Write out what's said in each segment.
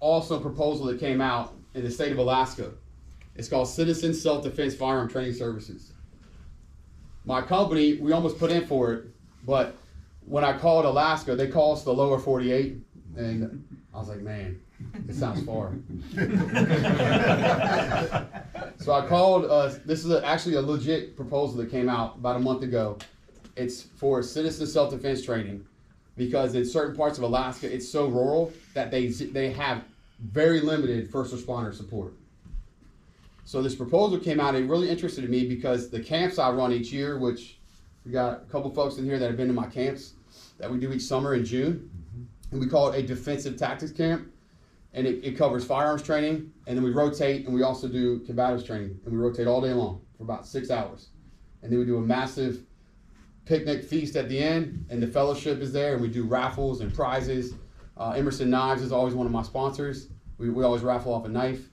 awesome proposal that came out in the state of Alaska. It's called Citizen Self-Defense Firearm Training Services. My company, we almost put in for it, but when I called Alaska, they call us the lower 48, and I was like, man, it sounds far. So I called, this is actually a legit proposal that came out about a month ago. It's for citizen self-defense training, because in certain parts of Alaska, it's so rural that they have very limited first responder support. So this proposal came out, and it really interested me because the camps I run each year, which we got a couple folks in here that have been to my camps that we do each summer in June, and we call it a defensive tactics camp, and it covers firearms training, and then we rotate, and we also do combatives training, and we rotate all day long for about 6 hours, and then we do a massive picnic feast at the end, and the fellowship is there, and we do raffles and prizes. Emerson Knives is always one of my sponsors. We always raffle off a knife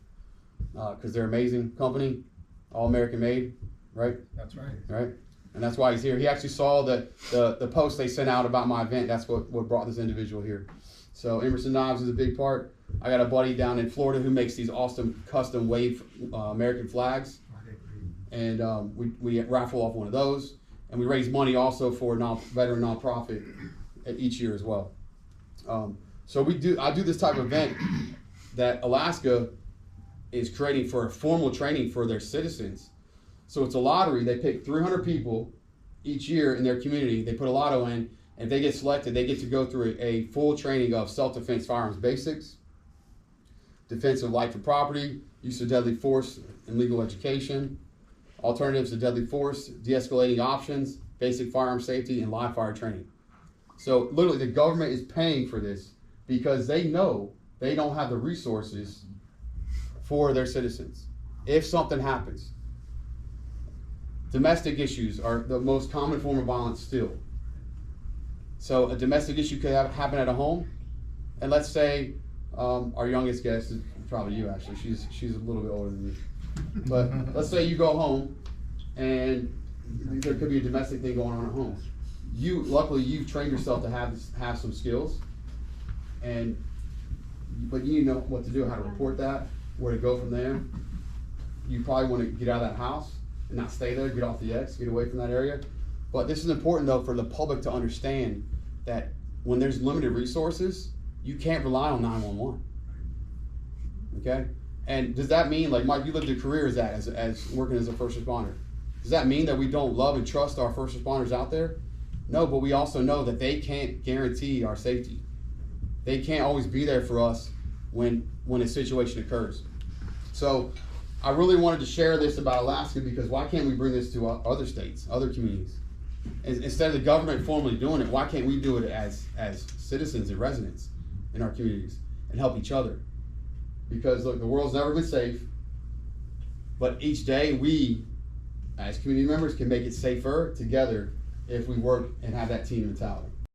because they're an amazing company, all American made, right? That's right. Right, and that's why he's here. He actually saw the post they sent out about my event. That's what brought this individual here. So Emerson Knives is a big part. I got a buddy down in Florida who makes these awesome custom wave American flags, and we raffle off one of those. And we raise money also for veteran nonprofit each year as well. So I do this type of event that Alaska is creating for a formal training for their citizens. So it's a lottery. They pick 300 people each year in their community. They put a lotto in, and if they get selected, they get to go through a full training of self-defense firearms basics, defense of life and property, use of deadly force and legal education, alternatives to deadly force, de-escalating options, basic firearm safety, and live fire training. So literally the government is paying for this because they know they don't have the resources for their citizens if something happens. Domestic issues are the most common form of violence still. So a domestic issue could happen at a home, and let's say our youngest guest is probably you actually. She's a little bit older than me. But let's say you go home and there could be a domestic thing going on at home. Luckily you've trained yourself to have some skills, but you know what to do, how to report that, where to go from there. You probably want to get out of that house and not stay there, get off the X, get away from that area. But this is important though for the public to understand that when there's limited resources, you can't rely on 911. Okay? And does that mean, like Mike, you lived a career as that, as working as a first responder. Does that mean that we don't love and trust our first responders out there? No, but we also know that they can't guarantee our safety. They can't always be there for us when a situation occurs. So I really wanted to share this about Alaska because why can't we bring this to other states, other communities? Instead of the government formally doing it, why can't we do it as citizens and residents in our communities and help each other? Because look, the world's never been safe, but each day we, as community members, can make it safer together if we work and have that team mentality.